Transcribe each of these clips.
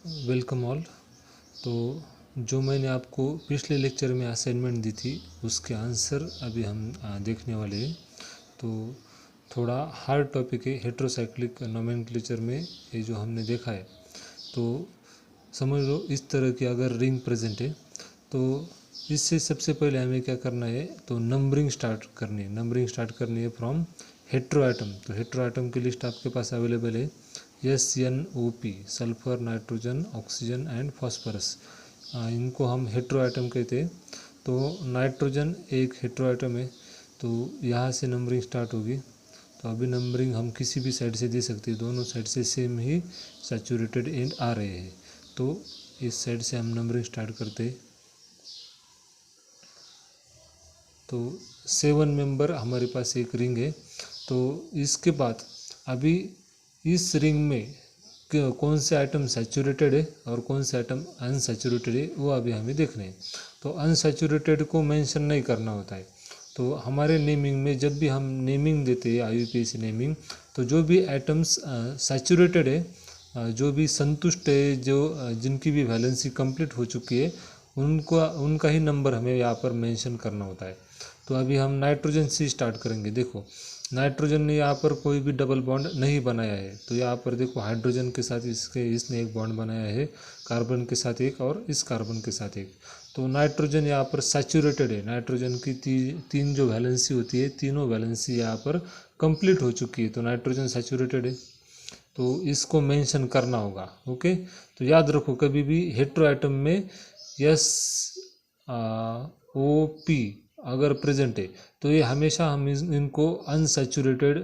Welcome all. तो जो मैंने आपको पिछले लेक्चर में असाइनमेंट दी थी उसके आंसर अभी हम देखने वाले हैं। तो थोड़ा हार्ड टॉपिक है हेट्रोसाइक्लिक नोमेनक्लेचर में। ये जो हमने देखा है तो समझ लो इस तरह की अगर रिंग प्रेजेंट है तो इससे सबसे पहले हमें क्या करना है, तो नंबरिंग स्टार्ट करनी है। नंबरिंग स्टार्ट करनी है फ्रॉम हेट्रो एटम। तो हेट्रो एटम की लिस्ट आपके पास अवेलेबल है। SnOP sulphur, nitrogen, oxygen and phosphorus, इनको हम हेट्रो एटम कहते हैं। तो नाइट्रोजन एक हेट्रो एटम है, तो यहाँ से नंबरिंग स्टार्ट होगी। तो अभी नंबरिंग हम किसी भी साइड से दे सकते हैं, दोनों साइड से सेम ही सैचुरेटेड एंड आ रहे हैं। तो इस साइड से हम नंबरिंग स्टार्ट करते हैं। तो 7 मेंबर हमारे पास एक रिंग है। तो इसके बाद अभी इस रिंग में कौन से आइटम सैचुरेटेड है और कौन से आइटम अनसैचुरेटेड है वो अभी हमें देखने हैं। तो अनसैचुरेटेड को मेंशन नहीं करना होता है। तो हमारे नेमिंग में जब भी हम नेमिंग देते हैं IUPAC नेमिंग, तो जो भी आइटम्स सैचुरेटेड है, जो भी संतुष्ट है, जो जिनकी भी वैलेंसी कंप्लीट हो चुकी है, उनका ही नंबर हमें यहाँ पर मेंशन करना होता है। तो अभी हम नाइट्रोजन से स्टार्ट करेंगे। देखो नाइट्रोजन ने यहाँ पर कोई भी डबल बॉन्ड नहीं बनाया है। तो यहाँ पर देखो हाइड्रोजन के साथ इसने एक बॉन्ड बनाया है, कार्बन के साथ एक और इस कार्बन के साथ एक। तो नाइट्रोजन यहाँ पर सैचुरेटेड है। नाइट्रोजन की तीन जो वैलेंसी होती है, तीनों वैलेंसी यहाँ पर कंप्लीट हो चुकी है। तो नाइट्रोजन सैचुरेटेड है, तो इसको मेंशन करना होगा। ओके, तो याद रखो कभी भी हेट्रो एटम में SOP अगर प्रेजेंट है तो ये हमेशा हम इनको अनसैचुरेटेड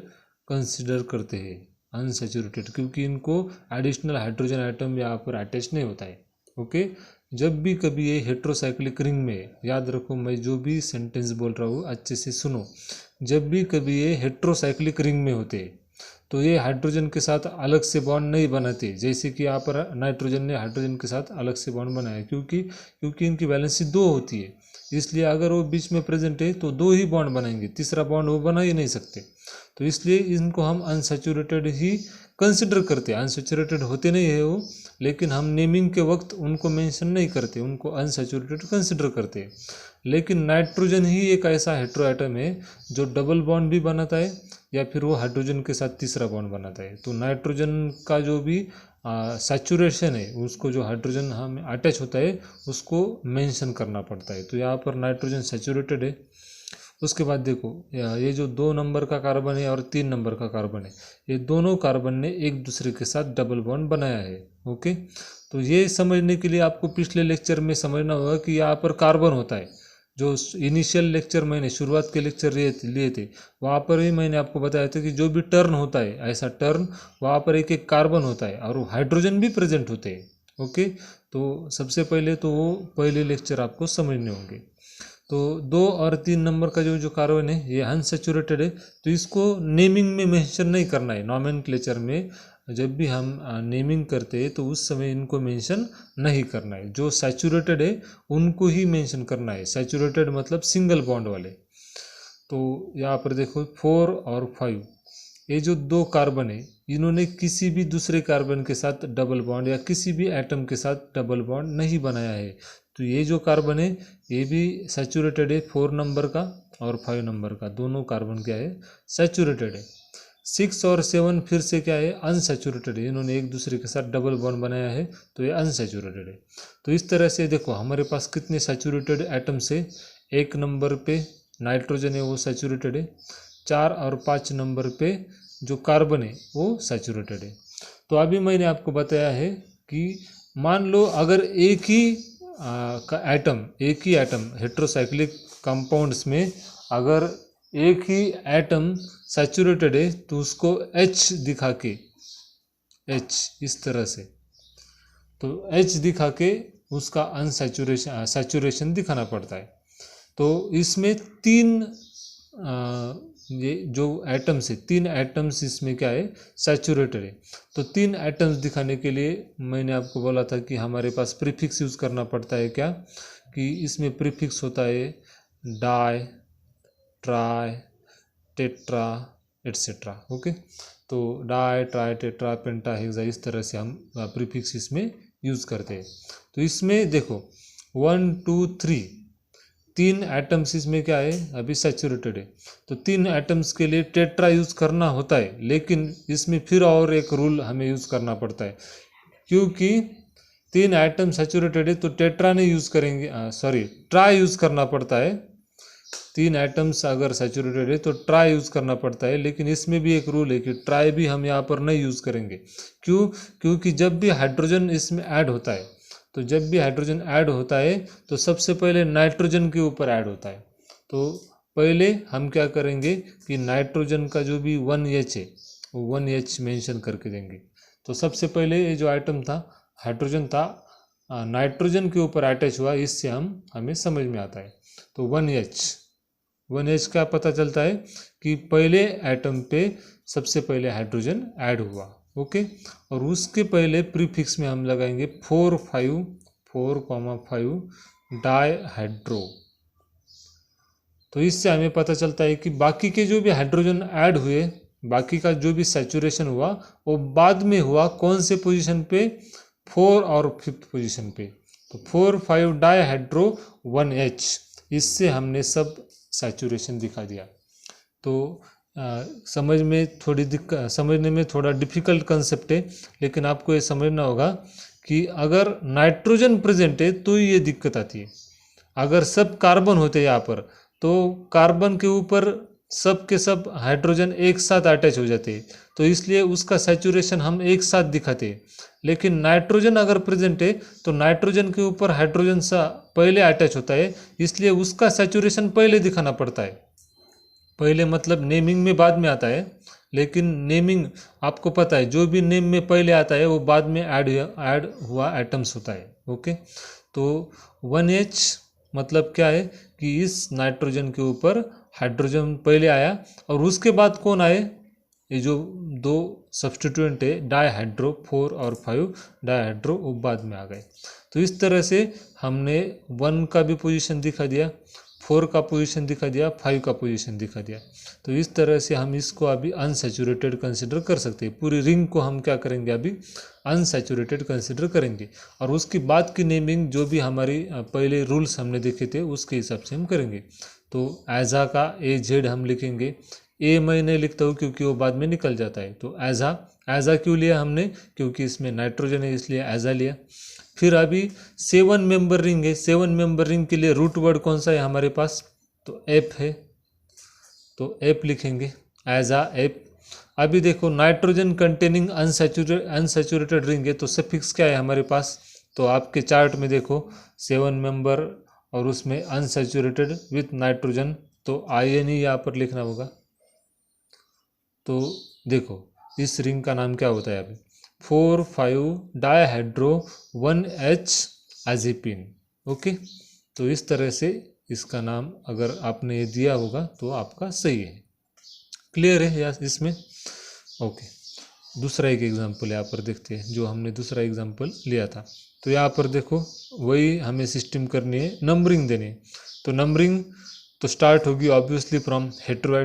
कंसिडर करते हैं। अनसैचुरेटेड क्योंकि इनको एडिशनल हाइड्रोजन आइटम यहाँ पर अटैच नहीं होता है। ओके, जब भी कभी ये हेट्रोसाइक्लिक रिंग में, याद रखो मैं जो भी सेंटेंस बोल रहा हूँ अच्छे से सुनो, जब भी कभी ये हेट्रोसाइक्लिक रिंग में होते हैं तो ये हाइड्रोजन के साथ अलग से बॉन्ड नहीं बनाते। जैसे कि यहाँ पर नाइट्रोजन ने हाइड्रोजन के साथ अलग से बॉन्ड बनाया, क्योंकि इनकी वैलेंसी 2 होती है। इसलिए अगर वो बीच में प्रेजेंट है तो 2 ही बॉन्ड बनाएंगे, तीसरा बॉन्ड वो बना ही नहीं सकते। तो इसलिए इनको हम अनसैचुरेटेड ही कंसिडर करते हैं। अनसैचुरेटेड होते नहीं है वो, लेकिन हम नेमिंग के वक्त उनको मेंशन नहीं करते, उनको अनसैचुरेटेड कंसिडर करते हैं। लेकिन नाइट्रोजन ही एक ऐसा हेट्रो एटम है जो डबल बॉन्ड भी बनाता है या फिर वो हाइड्रोजन के साथ तीसरा बॉन्ड बनाता है। तो नाइट्रोजन का जो भी सैचुरेशन है, उसको जो हाइड्रोजन हम अटैच होता है उसको मेंशन करना पड़ता है। तो यहाँ पर नाइट्रोजन सैचुरेटेड है। उसके बाद देखो ये जो 2 नंबर का कार्बन है और 3 नंबर का कार्बन है, ये दोनों कार्बन ने एक दूसरे के साथ डबल बॉन्ड बनाया है। ओके, तो ये समझने के लिए आपको पिछले लेक्चर में समझना होगा कि यहाँ पर कार्बन होता है। जो इनिशियल लेक्चर मैंने शुरुआत के लेक्चर लिए थे वहाँ पर ही मैंने आपको बताया था कि जो भी टर्न होता है, ऐसा टर्न वहाँ पर एक एक कार्बन होता है और हाइड्रोजन भी प्रेजेंट होते हैं। ओके, तो सबसे पहले तो वो पहले लेक्चर आपको समझने होंगे। तो 2 और 3 नंबर का जो कार्बन है ये अनसैचुरेटेड है, तो इसको नेमिंग में मेंशन नहीं करना है। नॉमेनक्लेचर में जब भी हम नेमिंग करते हैं तो उस समय इनको मेंशन नहीं करना है। जो सैचुरेटेड है उनको ही मेंशन करना है। सैचुरेटेड मतलब सिंगल बॉन्ड वाले। तो यहाँ पर देखो 4 और 5, ये जो 2 कार्बन है इन्होंने किसी भी दूसरे कार्बन के साथ डबल बॉन्ड या किसी भी एटम के साथ डबल बॉन्ड नहीं बनाया है। तो ये जो कार्बन है ये भी सैचुरेटेड है, 4 नंबर का और 5 नंबर का, दोनों कार्बन क्या है, सैचुरेटेड है। 6 और 7 फिर से क्या है, अनसैचुरेटेड है। इन्होंने एक दूसरे के साथ डबल बॉन्ड बनाया है, तो ये अनसैचुरेटेड है। तो इस तरह से देखो हमारे पास कितने सैचुरेटेड एटम्स है। 1 नंबर पे नाइट्रोजन है वो सैचुरेटेड है। 4 और 5 नंबर पे जो कार्बन है वो सैचुरेटेड है। तो अभी मैंने आपको बताया है कि मान लो अगर एक ही एटम हेट्रोसाइक्लिक कंपाउंड्स में अगर एक ही एटम सैचुरेटेड है तो उसको H दिखा के, H इस तरह से, तो H दिखा के उसका सैचुरेशन दिखाना पड़ता है। तो इसमें 3 ये जो एटम्स है, 3 एटम्स इसमें क्या है, सैचुरेटेड है। तो 3 एटम्स दिखाने के लिए मैंने आपको बोला था कि हमारे पास प्रीफिक्स यूज़ करना पड़ता है। क्या कि इसमें प्रीफिक्स होता है di, tri, tetra etcetera. Okay, तो di, tri, tetra, penta, hexa, इस तरह से हम प्रीफिक्स इसमें यूज़ करते हैं। तो इसमें देखो 1 2 3 तीन एटम्स इसमें क्या है, अभी सैचुरेटेड है, तो 3 एटम्स के लिए टेट्रा यूज़ करना होता है, लेकिन इसमें फिर और एक रूल हमें यूज़ करना पड़ता है, क्योंकि 3 एटम सैचुरेटेड है तो टेट्रा नहीं यूज़ करेंगे, सॉरी ट्राई यूज़ करना पड़ता है। 3 एटम्स अगर सैचुरेटेड है तो ट्राई यूज़ करना पड़ता है, लेकिन इसमें भी एक रूल है कि ट्राई भी हम यहाँ पर नहीं यूज़ करेंगे। क्यों? क्योंकि जब भी हाइड्रोजन इसमें ऐड होता है, तो जब भी हाइड्रोजन ऐड होता है तो सबसे पहले नाइट्रोजन के ऊपर ऐड होता है। तो पहले हम क्या करेंगे कि नाइट्रोजन का जो भी 1H है वो 1H मेंशन करके देंगे। तो सबसे पहले ये जो आइटम था हाइड्रोजन था, नाइट्रोजन के ऊपर अटैच हुआ, इससे हमें समझ में आता है। तो 1H का पता चलता है कि पहले एटम पे सबसे पहले हाइड्रोजन ऐड हुआ। ओके, और उसके पहले प्रीफिक्स में हम लगाएंगे 4,5 डाईहाइड्रो। तो इससे हमें पता चलता है कि बाकी के जो भी हाइड्रोजन ऐड हुए, बाकी का जो भी सैचुरेशन हुआ वो बाद में हुआ कौन से पोजीशन पे, 4 और 5th पोजीशन पे। तो 4,5 डाईहाइड्रो 1H, इससे हमने सब सैचुरेशन दिखा दिया। तो समझने में थोड़ा डिफिकल्ट कंसेप्ट है, लेकिन आपको ये समझना होगा कि अगर नाइट्रोजन प्रेजेंट है तो ये दिक्कत आती है। अगर सब कार्बन होते यहाँ पर तो कार्बन के ऊपर सब के सब हाइड्रोजन एक साथ अटैच हो जाते हैं, तो इसलिए उसका सैचुरेशन हम एक साथ दिखाते हैं। लेकिन नाइट्रोजन अगर प्रेजेंट है तो नाइट्रोजन के ऊपर हाइड्रोजन सा पहले अटैच होता है, इसलिए उसका सैचुरेशन पहले दिखाना पड़ता है। पहले मतलब नेमिंग में बाद में आता है, लेकिन नेमिंग आपको पता है जो भी नेम में पहले आता है वो बाद में ऐड हुआ एटम्स होता है। ओके, तो 1H मतलब क्या है कि इस नाइट्रोजन के ऊपर हाइड्रोजन पहले आया और उसके बाद कौन आए, ये जो 2 सब्स्टिट्यूएंट है डाईहाइड्रो 4 और 5 डाईहाइड्रो, वो बाद में आ गए। तो इस तरह से हमने 1 का भी पोजीशन दिखा दिया, 4 का पोजीशन दिखा दिया, 5 का पोजीशन दिखा दिया। तो इस तरह से हम इसको अभी अनसैचुरेटेड कंसिडर कर सकते हैं। पूरी रिंग को हम क्या करेंगे, अभी अनसैचुरेटेड कंसिडर करेंगे, और उसकी बाद की नेमिंग जो भी हमारी पहले रूल्स हमने देखे थे उसके हिसाब से हम करेंगे। तो एजा का AZ हम लिखेंगे, ए मैं नहीं लिखता हूँ क्योंकि वो बाद में निकल जाता है। तो एजा क्यों लिया हमने, क्योंकि इसमें नाइट्रोजन है इसलिए एजा लिया। फिर अभी 7 मेंबर रिंग है, 7 मेंबर रिंग के लिए रूट वर्ड कौन सा है हमारे पास, तो एप है, तो एप लिखेंगे एजा एप। अभी देखो नाइट्रोजन कंटेनिंग अनसैचुरेटेड रिंग है, तो सफिक्स क्या है हमारे पास, तो आपके चार्ट में देखो 7 मेंबर और उसमें अनसैचुरेटेड विथ नाइट्रोजन, तो INE यहाँ पर लिखना होगा। तो देखो इस रिंग का नाम क्या होता है अभी, 4,5 डाईहाइड्रो 1H एजिपिन। ओके, तो इस तरह से इसका नाम अगर आपने ये दिया होगा तो आपका सही है। क्लियर है या इसमें? ओके, दूसरा एक एग्जांपल यहाँ पर देखते हैं, जो हमने दूसरा एग्जांपल लिया था। तो यहाँ पर देखो वही हमें सिस्टम करनी है, नंबरिंग देनी है। तो नंबरिंग तो स्टार्ट होगी ऑब्वियसली फ्रॉम हेट्रो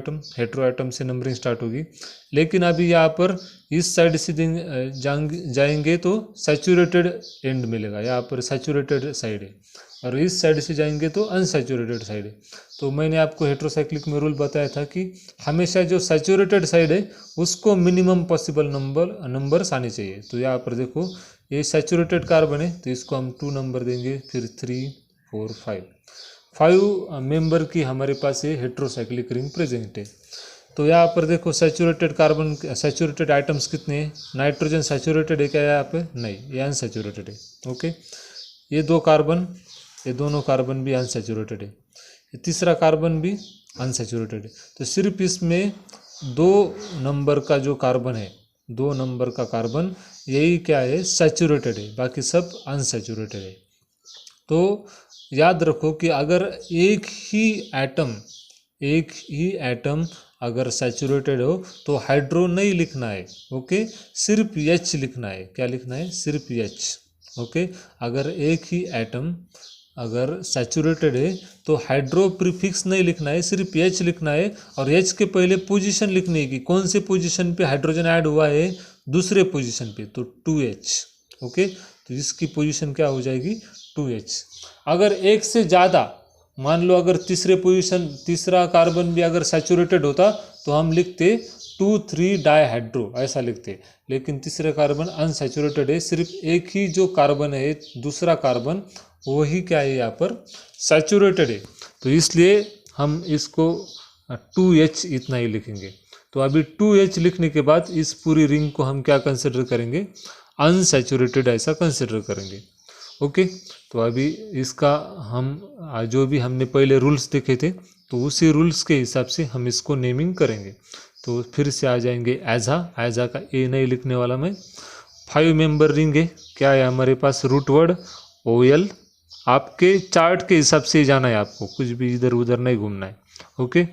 एटम से नंबरिंग स्टार्ट होगी। लेकिन अभी यहाँ पर इस साइड से जाएंगे तो सैचुरेटेड एंड मिलेगा, यहाँ पर सैचुरेटेड साइड है, और इस साइड से जाएंगे तो अनसैचुरेटेड साइड है। तो मैंने आपको हेट्रोसाइक्लिक में रूल बताया था कि हमेशा जो सैचुरेटेड साइड है उसको मिनिमम पॉसिबल नंबर्स आने चाहिए। तो यहाँ पर देखो ये सैचुरेटेड कार्बन है तो इसको हम 2 नंबर देंगे, फिर 3 4 5 मेंबर की हमारे पास ये हेट्रोसाइक्लिक रिंग प्रेजेंट है। तो यहाँ पर देखो सैचुरेटेड आइटम्स कितने हैं, नाइट्रोजन सैचुरेटेड है क्या यहाँ पे, नहीं, ये अनसैचुरेटेड है। ओके, ये 2 कार्बन, ये दोनों कार्बन भी अनसैचुरेटेड है, ये तीसरा कार्बन भी अनसैचुरेटेड है। तो सिर्फ इसमें 2 नंबर का जो कार्बन है, 2 नंबर का कार्बन यही क्या है, सैचुरेटेड है, बाकी सब अनसैचुरेटेड है। तो याद रखो कि अगर एक ही एटम अगर सैचुरेटेड हो तो हाइड्रो नहीं लिखना है। ओके, सिर्फ H लिखना है। क्या लिखना है, सिर्फ H। ओके, अगर एक ही एटम अगर सैचुरेटेड है तो हाइड्रो प्रीफिक्स नहीं लिखना है, सिर्फ H लिखना है, और H के पहले पोजीशन लिखनी है कि कौन से पोजीशन पे हाइड्रोजन ऐड हुआ है, दूसरे पोजीशन पे, तो 2H। ओके, तो इसकी पोजीशन क्या हो जाएगी 2H। अगर एक से ज़्यादा, मान लो अगर तीसरा कार्बन भी अगर सैचुरेटेड होता तो हम लिखते 2,3 डाईहाइड्रो ऐसा लिखते, लेकिन तीसरा कार्बन अनसैचुरेटेड है, सिर्फ एक ही जो कार्बन है दूसरा कार्बन वही क्या है यहाँ पर सैचुरेटेड है, तो इसलिए हम इसको 2H इतना ही लिखेंगे। तो अभी 2H लिखने के बाद इस पूरी रिंग को हम क्या कंसिडर करेंगे, अनसैचुरेटेड ऐसा कंसिडर करेंगे। ओके, तो अभी इसका हम जो भी हमने पहले रूल्स देखे थे तो उसी रूल्स के हिसाब से हम इसको नेमिंग करेंगे। तो फिर से आ जाएंगे एजा का ए नहीं लिखने वाला मैं। 5 मेंबर रिंग है, क्या है हमारे पास रूट वर्ड OL, आपके चार्ट के हिसाब से जाना है, आपको कुछ भी इधर उधर नहीं घूमना है। ओके,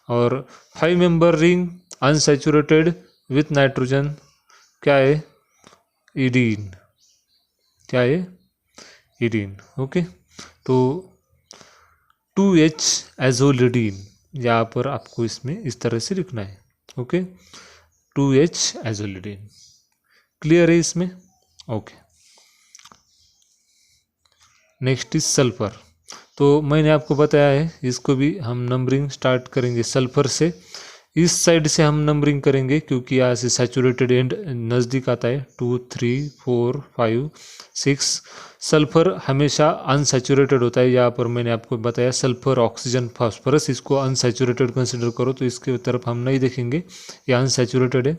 और 5 member ring unsaturated with nitrogen, क्या है इडीन, क्या है इडीन। ओके, तो 2H एजोलिडीन यहाँ पर आपको इसमें इस तरह से लिखना है। ओके, 2H एजोलिडीन, क्लियर है इसमें। Okay, next is sulphur. तो मैंने आपको बताया है इसको भी हम नंबरिंग स्टार्ट करेंगे सल्फर से। इस साइड से हम नंबरिंग करेंगे क्योंकि यहाँ से सैचुरेटेड एंड नज़दीक आता है, 2, 3, 4, 5, 6। सल्फर हमेशा अनसैचुरेटेड होता है, यहाँ पर मैंने आपको बताया सल्फर, ऑक्सीजन, फास्फोरस, इसको अनसैचुरेटेड कंसिडर करो, तो इसके तरफ हम नहीं देखेंगे, ये अनसैचुरेटेड है।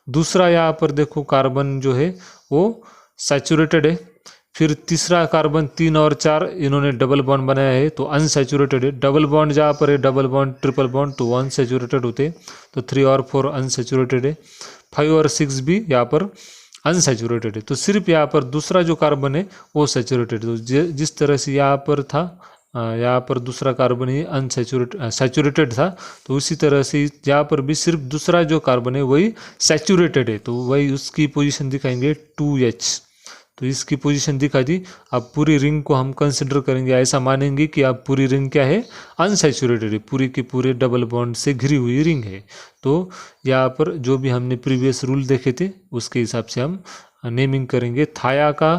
दूसरा यहाँ पर देखो कार्बन जो है वो सैचुरेटेड है, फिर तीसरा कार्बन 3 और 4 इन्होंने डबल बॉन्ड बनाया है तो अनसैचुरेटेड है। डबल बॉन्ड जहाँ पर है डबल बॉन्ड ट्रिपल बॉन्ड तो अनसैचुरेटेड होते हैं, तो 3 और 4 अनसैचुरेटेड है। 5 और 6 भी यहाँ पर अनसैचुरेटेड है, तो सिर्फ यहाँ पर दूसरा जो कार्बन है वो सैचुरेटेड। तो जिस तरह से यहाँ पर था, यहाँ पर दूसरा कार्बन ही सैचुरेटेड था, तो उसी तरह से यहाँ पर भी सिर्फ दूसरा जो कार्बन है वही सैचुरेटेड है, तो वही उसकी पोजीशन दिखाएंगे 2H। तो इसकी पोजीशन दिखा दी। अब पूरी रिंग को हम कंसिडर करेंगे, ऐसा मानेंगे कि अब पूरी रिंग क्या है अनसैचुरेटेड है, पूरी की पूरी डबल बॉन्ड से घिरी हुई रिंग है। तो यहाँ पर जो भी हमने प्रीवियस रूल देखे थे उसके हिसाब से हम नेमिंग करेंगे। थाया का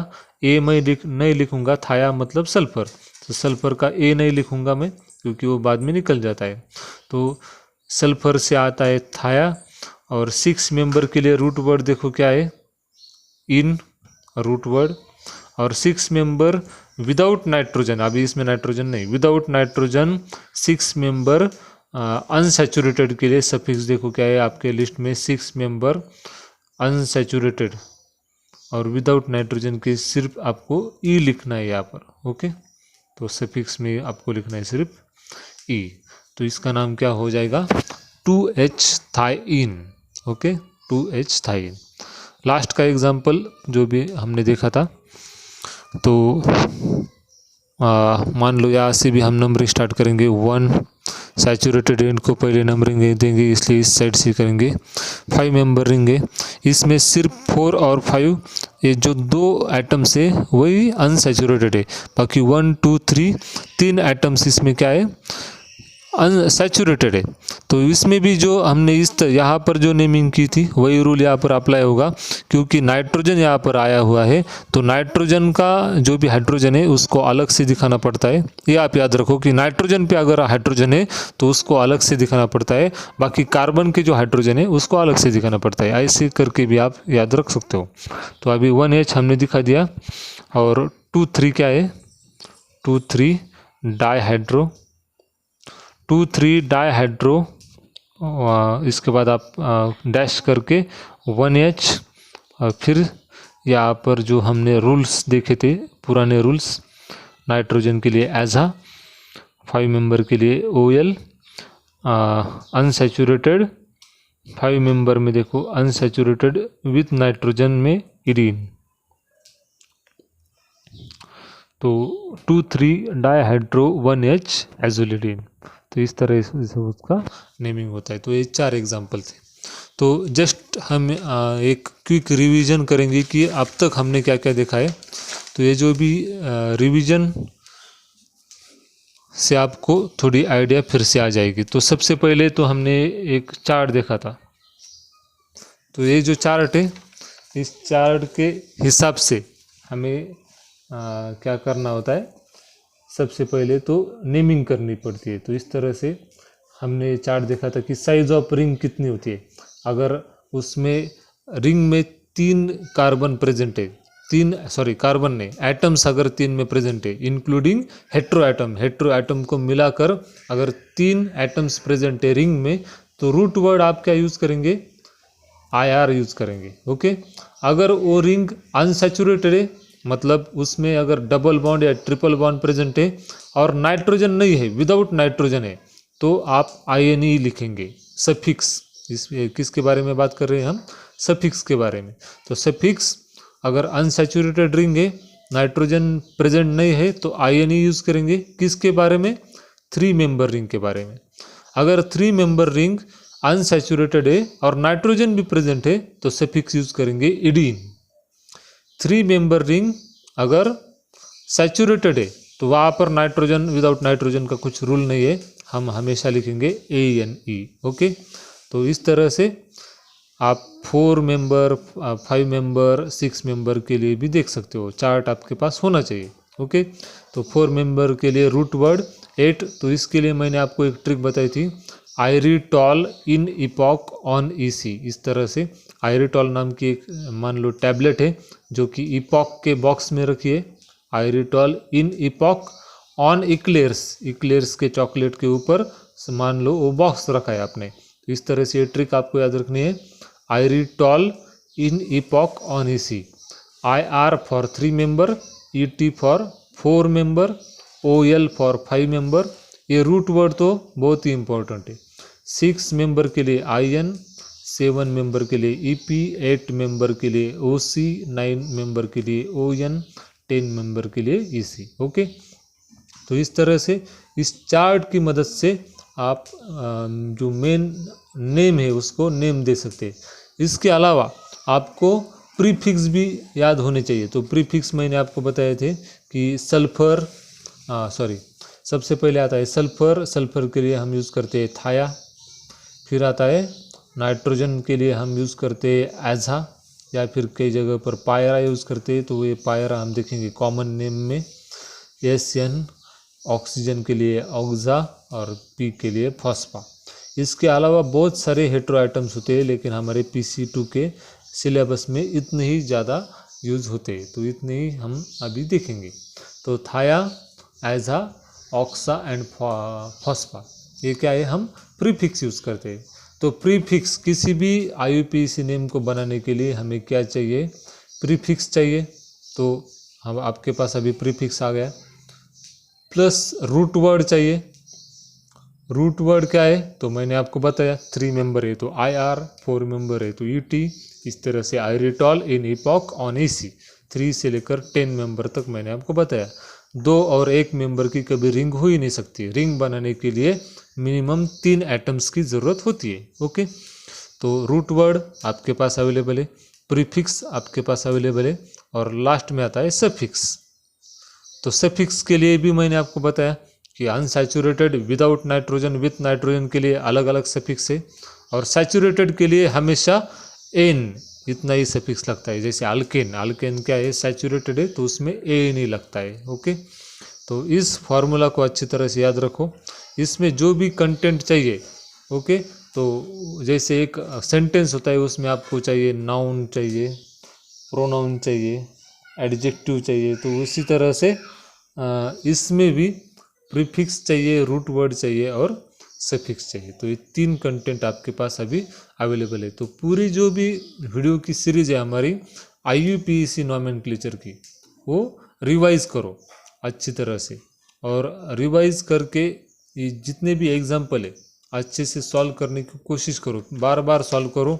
ए मैं नहीं लिखूंगा, थाया मतलब सल्फर, तो सल्फर का ए नहीं लिखूंगा मैं क्योंकि वो बाद में निकल जाता है। तो सल्फर से आता है थाया, और 6 मेंबर के लिए रूट वर्ड देखो क्या है, इन रूट वर्ड, और 6 मेंबर विदाउट नाइट्रोजन, अभी इसमें नाइट्रोजन नहीं, विदाउट नाइट्रोजन 6 मेंबर अनसैचुरेटेड के लिए सफिक्स देखो क्या है आपके लिस्ट में, 6 मेंबर अनसैचुरेटेड और विदाउट नाइट्रोजन के सिर्फ आपको ई लिखना है यहाँ पर। ओके, तो सफिक्स में आपको लिखना है सिर्फ ई, तो इसका नाम क्या हो जाएगा 2H थाइन। Okay, 2H थाइन। लास्ट का एग्जाम्पल जो भी हमने देखा था, तो मान लो यहाँ से भी हम नंबरिंग स्टार्ट करेंगे 1, सैचुरेटेड एंड को पहले नंबरिंग देंगे इसलिए इस साइड से करेंगे। 5 मेंबर रिंग है, इसमें सिर्फ 4 और 5 ये जो 2 एटम्स है वही अनसैचुरेटेड है, बाकी 1, 2, 3 एटम्स इसमें क्या है अनसैचुरेटेड है। तो इसमें भी जो हमने यहाँ पर जो नेमिंग की थी वही रूल यहाँ पर अप्लाई होगा, क्योंकि नाइट्रोजन यहाँ पर आया हुआ है तो नाइट्रोजन का जो भी हाइड्रोजन है उसको अलग से दिखाना पड़ता है। ये आप याद रखो कि नाइट्रोजन पे अगर हाइड्रोजन है तो उसको अलग से दिखाना पड़ता है, बाकी कार्बन के जो हाइड्रोजन है उसको अलग से दिखाना पड़ता है, ऐसे करके भी आप याद रख सकते हो। तो अभी 1H हमने दिखा दिया, और 2, 3 क्या है 2, 3 डाईहाइड्रो, 2, 3 डाईहाइड्रो, इसके बाद आप डैश करके 1H, और फिर यहाँ पर जो हमने रूल्स देखे थे पुराने रूल्स, नाइट्रोजन के लिए एजा, 5 मेंबर के लिए OL, अनसैचुरेटेड 5 मेंबर में देखो अनसैचुरेटेड विथ नाइट्रोजन में इडीन, तो 2, 3 डाईहाइड्रो 1H एजोलिडीन। तो इस तरह से उसका नेमिंग होता है। तो ये 4 एग्जाम्पल थे। तो जस्ट हम एक क्विक रिवीजन करेंगे कि अब तक हमने क्या क्या देखा है। तो ये जो भी रिवीजन से आपको थोड़ी आइडिया फिर से आ जाएगी। तो सबसे पहले तो हमने एक चार्ट देखा था, तो ये जो चार्ट है इस चार्ट के हिसाब से हमें क्या करना होता है, सबसे पहले तो नेमिंग करनी पड़ती है। तो इस तरह से हमने चार्ट देखा था कि साइज ऑफ रिंग कितनी होती है। अगर उसमें रिंग में 3 कार्बन प्रेजेंट है, कार्बन नहीं, एटम्स अगर 3 में प्रेजेंट है इंक्लूडिंग हेट्रो एटम को मिलाकर अगर 3 एटम्स प्रेजेंट है रिंग में, तो रूट वर्ड आप क्या यूज़ करेंगे, IR यूज़ करेंगे। ओके, अगर वो रिंग अनसैचुरेटेड है, मतलब उसमें अगर डबल बॉन्ड या ट्रिपल बॉन्ड प्रेजेंट है और नाइट्रोजन नहीं है, विदाउट नाइट्रोजन है, तो आप INE लिखेंगे, सफिक्स। इस किसके बारे में बात कर रहे हैं हम, सफिक्स के बारे में। तो सफिक्स अगर अनसैचुरेटेड रिंग है, नाइट्रोजन प्रेजेंट नहीं है, तो INE यूज़ करेंगे। किसके बारे में, 3 मेंबर रिंग के बारे में। अगर 3 मेंबर रिंग अनसैचुरेटेड है और नाइट्रोजन भी प्रेजेंट है, तो सफिक्स यूज़ करेंगे इडीन। 3 मेंबर रिंग अगर सैचुरेटेड है, तो वहाँ पर नाइट्रोजन, विदाउट नाइट्रोजन का कुछ रूल नहीं है, हम हमेशा लिखेंगे ANE। ओके, तो इस तरह से आप 4 मेंबर, 5 मेंबर, 6 मेंबर के लिए भी देख सकते हो। चार्ट आपके पास होना चाहिए। ओके, तो 4 मेंबर के लिए रूट वर्ड 8। तो इसके लिए मैंने आपको एक ट्रिक बताई थी, आयरिटॉल इन इपॉक ऑन EC। इस तरह से आयरिटॉल नाम की एक मान लो टैबलेट है जो कि इपॉक के बॉक्स में रखिए, आयरिटॉल इन इपॉक ऑन इक्लेयर्स के चॉकलेट के ऊपर मान लो वो बॉक्स रखा है आपने। इस तरह से ये ट्रिक आपको याद रखनी है, आयरिटॉल इन इपॉक ऑन EC, IR for 3 member, ET for 4 member, OL for 5 member. ये रूट वर्ड तो बहुत ही इंपॉर्टेंट है। 6 मेंबर के लिए IN, 7 मेंबर के लिए EP, 8 मेंबर के लिए OC, 9 मेंबर के लिए ON, 10 मेंबर के लिए EC। ओके, तो इस तरह से इस चार्ट की मदद से आप जो मेन नेम है उसको नेम दे सकते हैं। इसके अलावा आपको प्रीफिक्स भी याद होने चाहिए। तो प्रीफिक्स मैंने आपको बताए थे कि सल्फर, सबसे पहले आता है सल्फर। सल्फर के लिए हम यूज़ करते हैं थाया। फिर आता है नाइट्रोजन के लिए हम यूज़ करते हैं एज़ा, या फिर कई जगह पर पायरा यूज़ करते हैं, तो ये पायरा हम देखेंगे कॉमन नेम में। SN ऑक्सीजन के लिए ऑक्सा और P के लिए फॉस्फा। इसके अलावा बहुत सारे हेट्रो आइटम्स होते हैं, लेकिन हमारे PC2 के सिलेबस में इतने ही ज़्यादा यूज़ होते हैं, तो इतने ही हम अभी देखेंगे। तो थाया, एज़ा, ऑक्सा एंड फॉस्फा, ये क्या है, हम प्रीफिक्स यूज़ करते हैं। तो प्रीफिक्स किसी भी IUPAC नेम को बनाने के लिए हमें क्या चाहिए, प्रीफिक्स चाहिए। तो हम आपके पास अभी प्रीफिक्स आ गया, प्लस रूट वर्ड चाहिए। रूट वर्ड क्या है, तो मैंने आपको बताया 3 मेंबर है तो IR, 4 मेंबर है तो ET। इस तरह से आयरिटॉल इन इपॉक ऑन EC, 3 से लेकर 10 मेंबर तक मैंने आपको बताया। 2 और 1 मेंबर की कभी रिंग हो ही नहीं सकती। रिंग बनाने के लिए मिनिमम 3 एटम्स की ज़रूरत होती है। ओके, तो रूट वर्ड आपके पास अवेलेबल है, प्रीफिक्स आपके पास अवेलेबल है, और लास्ट में आता है सफिक्स। तो सफिक्स के लिए भी मैंने आपको बताया कि unsaturated, without nitrogen, with nitrogen के लिए अलग अलग सफिक्स है, और सैचुरेटेड के लिए हमेशा N इतना ही सफिक्स लगता है। जैसे अल्केन क्या है, सैचुरेटेड है तो उसमें AN ही लगता है। ओके, तो इस फार्मूला को अच्छी तरह से याद रखो। इसमें जो भी कंटेंट चाहिए, ओके, तो जैसे एक सेंटेंस होता है उसमें आपको चाहिए नाउन चाहिए, प्रोनाउन चाहिए, एडजेक्टिव चाहिए, तो उसी तरह से इसमें भी प्रीफिक्स चाहिए, रूट वर्ड चाहिए और सफिक्स चाहिए। तो ये 3 कंटेंट आपके पास अभी अवेलेबल है। तो पूरी जो भी वीडियो की सीरीज़ है हमारी IUPAC नॉमेनक्लेचर की, वो रिवाइज़ करो अच्छी तरह से, और रिवाइज़ करके ये जितने भी एग्जाम्पल है अच्छे से सॉल्व करने की कोशिश करो, बार बार सॉल्व करो,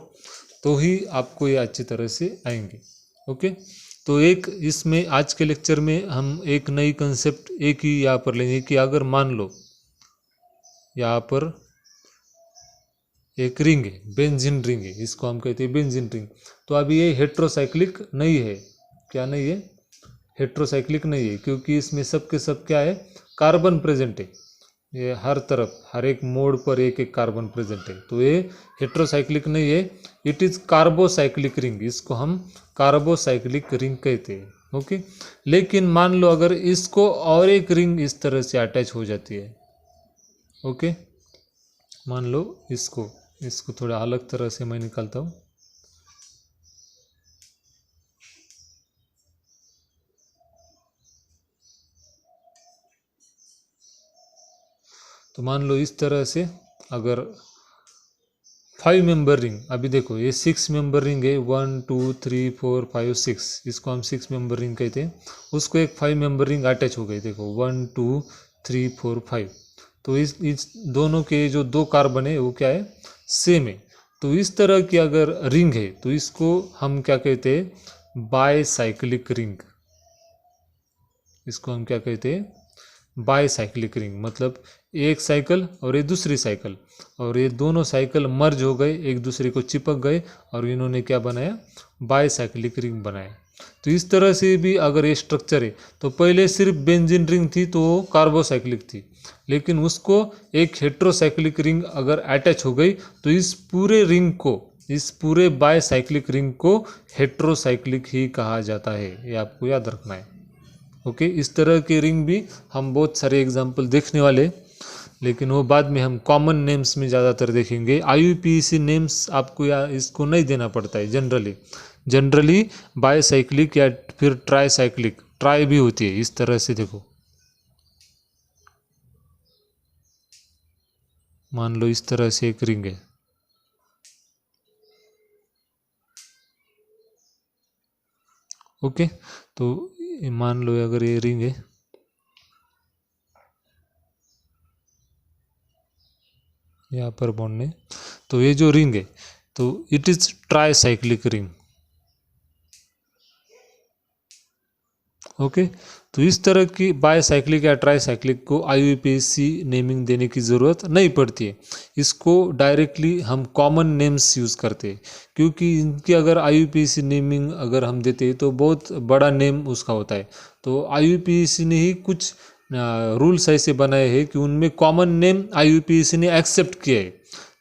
तो ही आपको ये अच्छी तरह से आएंगे। ओके, तो एक इसमें आज के लेक्चर में हम एक नई कंसेप्ट एक ही यहाँ पर लेंगे कि अगर मान लो यहाँ पर एक रिंग है, बेंजीन रिंग है, इसको हम कहते हैं बेंजीन रिंग। तो अभी ये हेट्रोसाइक्लिक नहीं है। क्या नहीं है, हेट्रोसाइक्लिक नहीं है, क्योंकि इसमें सब के सब क्या है, कार्बन प्रेजेंट है। ये हर तरफ, हर एक मोड़ पर एक एक कार्बन प्रेजेंट है, तो ये हेट्रोसाइक्लिक नहीं है, इट इज़ कार्बोसाइक्लिक रिंग। इसको हम कार्बोसाइक्लिक रिंग कहते हैं। ओके। लेकिन मान लो अगर इसको और एक रिंग इस तरह से अटैच हो जाती है, ओके, मान लो इसको इसको थोड़ा अलग तरह से मैं निकालता हूँ। तो मान लो इस तरह से अगर 5 मेंबर रिंग, अभी देखो ये 6 मेंबर रिंग है, 1 2 3 4 5 6, इसको हम 6 मेंबर रिंग कहते हैं। उसको एक 5 मेंबर रिंग अटैच हो गई, देखो 1 2 3 4 5। तो इस दोनों के जो दो कार्बन है वो क्या है, सेम है। तो इस तरह की अगर रिंग है तो इसको हम क्या कहते हैं, बायसाइक्लिक रिंग। इसको हम क्या कहते हैं, बायसाइक्लिक रिंग। मतलब एक साइकिल और ये दूसरी साइकिल, और ये दोनों साइकिल मर्ज हो गए, एक दूसरे को चिपक गए, और इन्होंने क्या बनाया, बायसाइक्लिक रिंग बनाया। तो इस तरह से भी अगर ये स्ट्रक्चर है, तो पहले सिर्फ बेंजीन रिंग थी तो वो कार्बोसाइक्लिक थी, लेकिन उसको एक हेट्रोसाइक्लिक रिंग अगर अटैच हो गई तो इस पूरे रिंग को, इस पूरे बायसाइक्लिक रिंग को हेट्रोसाइक्लिक ही कहा जाता है। ये आपको याद रखना है। ओके, इस तरह के रिंग भी हम बहुत सारे एग्जाम्पल देखने वाले, लेकिन वो बाद में हम कॉमन नेम्स में ज़्यादातर देखेंगे। IUPAC नेम्स आपको या इसको नहीं देना पड़ता है जनरली बायसाइक्लिक या फिर ट्राईसाइक्लिक, ट्राई भी होती है इस तरह से। देखो मान लो इस तरह से एक रिंग है, ओके। तो मान लो अगर ये रिंग है, यहाँ पर बॉन्ड है, तो ये जो रिंग है तो it is tricyclic ring, okay. तो इस तरह की बायसाइक्लिक या ट्राईसाइक्लिक को IUPAC नेमिंग देने की ज़रूरत नहीं पड़ती है। इसको डायरेक्टली हम कॉमन नेम्स यूज़ करते हैं, क्योंकि इनकी अगर IUPAC नेमिंग अगर हम देते हैं तो बहुत बड़ा नेम उसका होता है। तो IUPAC ने ही कुछ रूल्स ऐसे बनाए हैं कि उनमें कॉमन नेम IUPAC ने एक्सेप्ट किए है।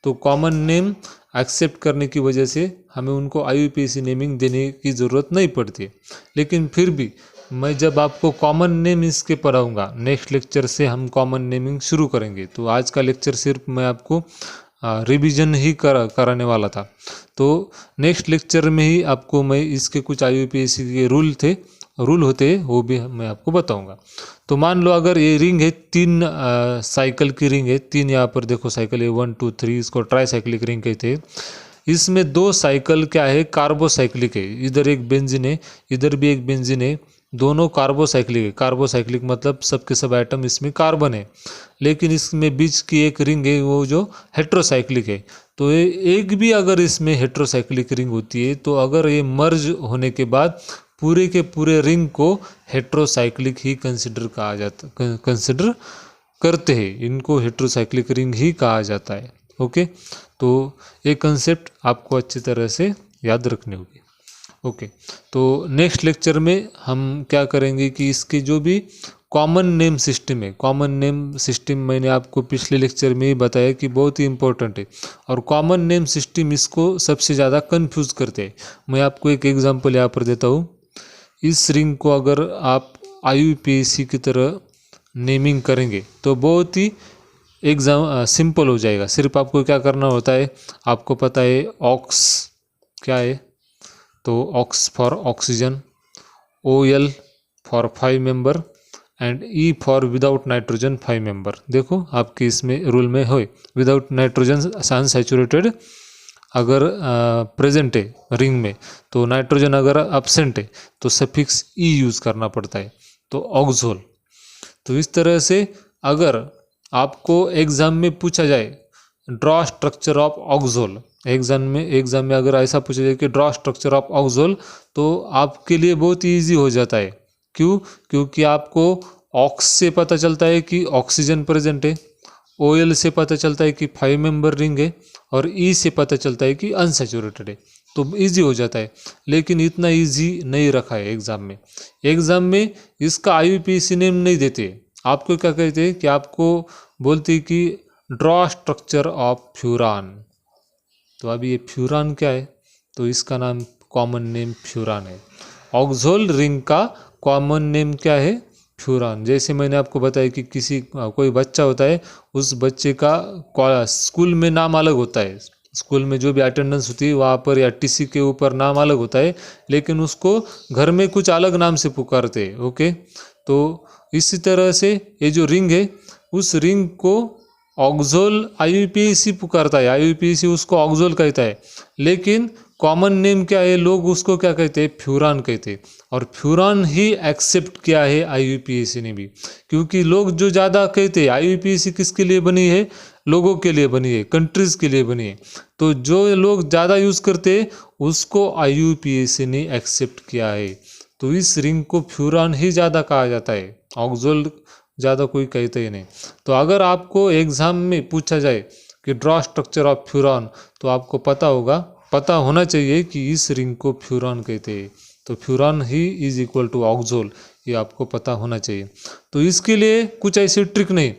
तो कॉमन नेम एक्सेप्ट करने की वजह से हमें उनको IUPAC नेमिंग देने की ज़रूरत नहीं पड़ती है। लेकिन फिर भी मैं जब आपको कॉमन नेम इसके पढ़ाऊँगा, नेक्स्ट लेक्चर से हम कॉमन नेमिंग शुरू करेंगे। तो आज का लेक्चर सिर्फ मैं आपको रिवीजन ही कराने वाला था। तो नेक्स्ट लेक्चर में ही आपको मैं इसके कुछ IUPAC के रूल होते हैं वो भी मैं आपको बताऊंगा। तो मान लो अगर ये रिंग है, 3 साइकिल की रिंग है, 3 यहाँ पर देखो साइकिल है 1 2 3, इसको ट्राईसाइक्लिक रिंग कहते हैं। इसमें 2 साइकिल क्या है, कार्बोसाइक्लिक है। इधर एक बेंजीन है, इधर भी एक बेंजीन है, दोनों कार्बोसाइक्लिक है। कार्बोसाइक्लिक मतलब सबके सब एटम इसमें कार्बन है। लेकिन इसमें बीच की एक रिंग है वो जो हेट्रोसाइक्लिक है। तो ये एक भी अगर इसमें हेट्रोसाइक्लिक रिंग होती है तो अगर ये मर्ज होने के बाद पूरे के पूरे रिंग को हेट्रोसाइक्लिक ही कंसिडर करते हैं, इनको हेट्रोसाइक्लिक रिंग ही कहा जाता है। ओके, तो ये कंसेप्ट आपको अच्छी तरह से याद रखने होगी। ओके, तो नेक्स्ट लेक्चर में हम क्या करेंगे कि इसके जो भी कॉमन नेम सिस्टम है, कॉमन नेम सिस्टम मैंने आपको पिछले लेक्चर में ही बताया कि बहुत ही इंपॉर्टेंट है, और कॉमन नेम सिस्टम इसको सबसे ज़्यादा कंफ्यूज करते हैं। मैं आपको एक एग्जांपल यहाँ पर देता हूँ। इस रिंग को अगर आप IUPAC की तरह नेमिंग करेंगे तो बहुत ही सिंपल हो जाएगा। सिर्फ आपको क्या करना होता है, आपको पता है ऑक्स क्या है, तो ox for oxygen, OL for 5 member, and E for without nitrogen 5 member. देखो आपके इसमें रूल में हो, विदाउट नाइट्रोजन अनसैचुरेटेड अगर प्रेजेंट है रिंग में, तो नाइट्रोजन अगर एब्सेंट है तो सफिक्स E यूज़ करना पड़ता है, तो ऑक्सोल। तो इस तरह से अगर आपको एग्जाम में पूछा जाए ड्रॉ स्ट्रक्चर ऑफ ऑक्सोल, एग्जाम में अगर ऐसा पूछा जाए कि ड्रॉ स्ट्रक्चर ऑफ ऑक्सोल, तो आपके लिए बहुत ईजी हो जाता है। क्यों? क्योंकि आपको ऑक्स से पता चलता है कि ऑक्सीजन प्रेजेंट है, OL से पता चलता है कि 5 मेंबर रिंग है, और E से पता चलता है कि अनसैचुरेटेड है। तो इजी हो जाता है। लेकिन इतना इजी नहीं रखा है एग्जाम में। एग्जाम में इसका IUPAC नेम नहीं देते। आपको क्या कहते हैं कि आपको बोलते हैं कि ड्रॉ स्ट्रक्चर ऑफ फ्यूरान। तो अभी ये फ्यूरान क्या है, तो इसका नाम कॉमन नेम फ्यूरान है। ऑक्सोल रिंग का कॉमन नेम क्या है? फ्यूरॉन। जैसे मैंने आपको बताया कि कोई बच्चा होता है, उस बच्चे का स्कूल में नाम अलग होता है, स्कूल में जो भी अटेंडेंस होती है वहाँ पर या टीसी के ऊपर नाम अलग होता है, लेकिन उसको घर में कुछ अलग नाम से पुकारते हैं। ओके, तो इसी तरह से ये जो रिंग है, उस रिंग को ऑक्सोल IUPAC पुकारता है, IUPAC उसको ऑक्सोल कहता है, लेकिन कॉमन नेम क्या है, लोग उसको क्या कहते हैं? फ्यूरॉन कहते हैं। और फ्यूरॉन ही एक्सेप्ट किया है IUPAC ने भी, क्योंकि लोग जो ज़्यादा कहते हैं, IUPAC किसके लिए बनी है? लोगों के लिए बनी है, कंट्रीज़ के लिए बनी है। तो जो लोग ज़्यादा यूज़ करते हैं उसको IUPAC ने एक्सेप्ट किया है। तो इस रिंग को फ्यूरॉन ही ज़्यादा कहा जाता है, ऑक्सोल ज़्यादा कोई कहते ही नहीं। तो अगर आपको एग्ज़ाम में पूछा जाए कि ड्रॉ स्ट्रक्चर ऑफ फ्यूरॉन, तो आपको पता होना चाहिए कि इस रिंग को फ्यूरॉन कहते हैं। तो फ्यूरॉन ही इज इक्वल टू ऑक्सोल, ये आपको पता होना चाहिए। तो इसके लिए कुछ ऐसी ट्रिक नहीं,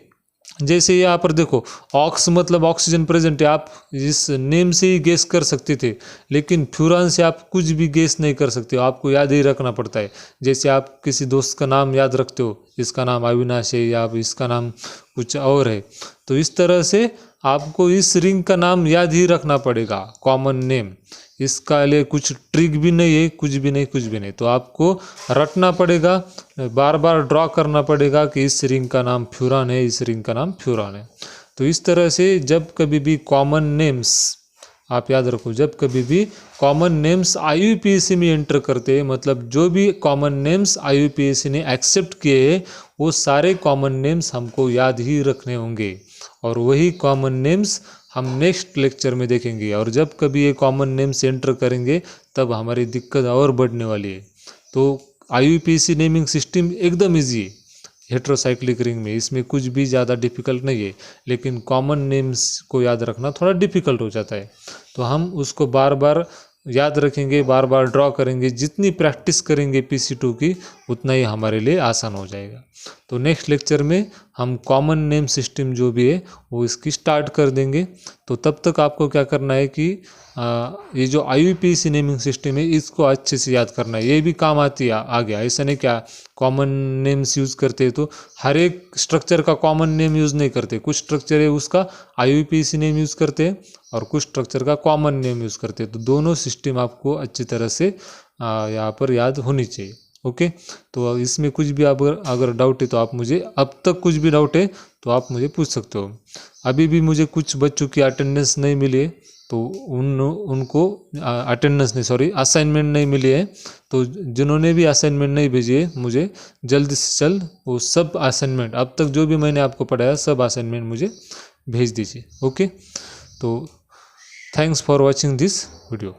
जैसे यहाँ पर देखो, ऑक्स मतलब ऑक्सीजन प्रेजेंट है, आप इस नेम से ही गेस कर सकते थे, लेकिन फ्यूरॉन से आप कुछ भी गेस नहीं कर सकते हो, आपको याद ही रखना पड़ता है। जैसे आप किसी दोस्त का नाम याद रखते हो, इसका नाम अविनाश है या इसका नाम कुछ और है, तो इस तरह से आपको इस रिंग का नाम याद ही रखना पड़ेगा, कॉमन नेम। इसका लिए कुछ ट्रिक भी नहीं है, कुछ भी नहीं। तो आपको रटना पड़ेगा, बार बार ड्रॉ करना पड़ेगा कि इस रिंग का नाम फ्यूरॉन है, इस रिंग का नाम फ्यूरॉन है। तो इस तरह से जब कभी भी कॉमन नेम्स, आप याद रखो, जब कभी भी कॉमन नेम्स IUPAC में एंटर करते हैं, मतलब जो भी कॉमन नेम्स IUPAC ने एक्सेप्ट किए हैं, वो सारे कॉमन नेम्स हमको याद ही रखने होंगे, और वही कॉमन नेम्स हम नेक्स्ट लेक्चर में देखेंगे। और जब कभी ये कॉमन नेम्स एंटर करेंगे तब हमारी दिक्कत और बढ़ने वाली है। तो IUPAC नेमिंग सिस्टम एकदम ईजी है हेट्रोसाइक्लिक रिंग में, इसमें कुछ भी ज़्यादा डिफिकल्ट नहीं है, लेकिन कॉमन नेम्स को याद रखना थोड़ा डिफिकल्ट हो जाता है। तो हम उसको बार बार याद रखेंगे, बार बार ड्रॉ करेंगे, जितनी प्रैक्टिस करेंगे PC2 की, उतना ही हमारे लिए आसान हो जाएगा। तो नेक्स्ट लेक्चर में हम कॉमन नेम सिस्टम जो भी है वो इसकी स्टार्ट कर देंगे। तो तब तक आपको क्या करना है कि ये जो IUPAC नेमिंग सिस्टम है इसको अच्छे से याद करना है, ये भी काम आती है आगे। ऐसा नहीं क्या कॉमन नेम्स यूज़ करते हैं तो हर एक स्ट्रक्चर का कॉमन नेम यूज़ नहीं करते, कुछ स्ट्रक्चर है उसका IUPAC नेम यूज़ करते हैं और कुछ स्ट्रक्चर का कॉमन नेम यूज़ करते हैं। तो दोनों सिस्टम आपको अच्छी तरह से यहाँ पर याद होनी चाहिए। ओके, तो इसमें कुछ भी अगर डाउट है तो आप मुझे, अब तक कुछ भी डाउट है तो आप मुझे पूछ सकते हो। अभी भी मुझे कुछ बच्चों की अटेंडेंस नहीं मिली है, तो उनको असाइनमेंट नहीं मिली है। तो जिन्होंने भी असाइनमेंट नहीं भेजी है, मुझे जल्द से जल्द वो सब असाइनमेंट, अब तक जो भी मैंने आपको पढ़ाया सब असाइनमेंट मुझे भेज दीजिए। ओके, तो thanks for watching this video.